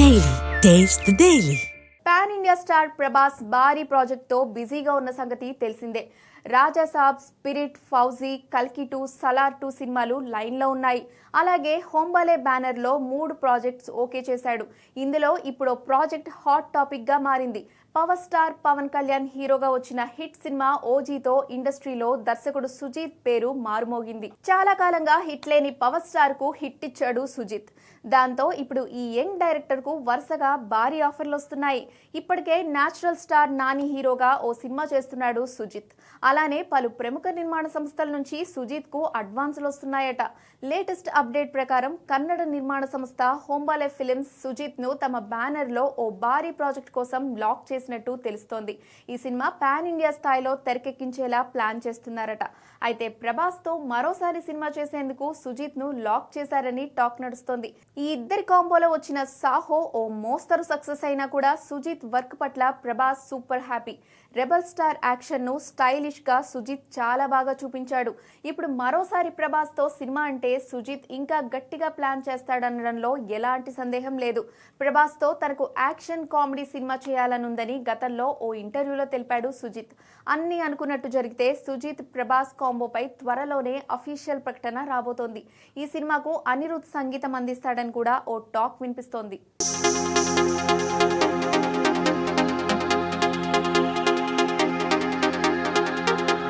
Daily. Taste the Daily. Pan India star Prabhas భారీ ప్రాజెక్ట్తో బిజీగా ఉన్న సంగతి తెలిసిందే. రాజాసాబ్, స్పిరిట్, ఫౌజీ, కల్కి 2, సలార్ 2 సినిమాలు లైన్లో ఉన్నాయి. అలాగే హోంబలే బ్యానర్లో 3 ప్రాజెక్ట్స్ ఓకే చేశాడు. ఇందులో ఇప్పుడు ప్రాజెక్ట్ హాట్ టాపిక్గా మారింది. పవర్ స్టార్ పవన్ కళ్యాణ్ హీరోగా వచ్చిన హిట్ సినిమా ఓజీతో ఇండస్ట్రీలో దర్శకుడు సుజీత్ పేరు మారుమోగింది. చాలా కాలంగా హిట్ లేని పవర్ స్టార్ కు హిట్ ఇచ్చాడు సుజిత్. దాంతో ఇప్పుడు ఈ యంగ్ డైరెక్టర్ కు వరుసగా భారీ ఆఫర్లు వస్తున్నాయి. ఇప్పటికే నేచురల్ స్టార్ నాని హీరోగా ఓ సినిమా చేస్తున్నాడు సుజిత్. అలానే పలు ప్రముఖ నిర్మాణ సంస్థల నుంచి సుజిత్ కు అడ్వాన్సులు వస్తున్నాయట. లేటెస్ట్ అప్డేట్ ప్రకారం కన్నడ నిర్మాణ సంస్థ హోంబాలే ఫిలిమ్స్ సుజిత్ ను తమ బ్యానర్ లో ఓ భారీ ప్రాజెక్ట్ కోసం లాక్ చేసినట్టు తెలుస్తోంది. ఈ సినిమా పాన్ ఇండియా స్థాయిలో తెరకెక్కించేలా ప్లాన్ చేస్తున్నారట. అయితే ప్రభాస్ తో మరోసారి సినిమా చేసేందుకు సుజిత్ ను లాక్ చేశారని టాక్ నడుస్తోంది. ఈ ఇద్దరి కాంబోలో వచ్చిన సాహో ఓ మోస్తరు సక్సెస్ అయినా కూడా సుజిత్ వర్క్ పట్ల Prabhas super happy. Rebel star action ను స్టైలిష్ గా సుజిత్ చాలా బాగా చూపించాడు. ఇప్పుడు మరోసారి ప్రభాస్ తో సినిమా అంటే సుజిత్ ఇంకా గట్టిగా ప్లాన్ చేస్తాడనడంలో ఎలాంటి సందేహం లేదు. ప్రభాస్ తో తనకు యాక్షన్ కామెడీ సినిమా చేయాలనుందని గతంలో ఓ ఇంటర్వ్యూలో తెలిపాడు సుజిత్. అన్ని అనుకున్నట్టు జరిగితే సుజిత్ ప్రభాస్ కాంబోపై త్వరలోనే అఫీషియల్ ప్రకటన రాబోతోంది. ఈ సినిమాకు అనిరుద్ సంగీతం అందిస్తాడని కూడా ఓ టాక్ వినిపిస్తోంది.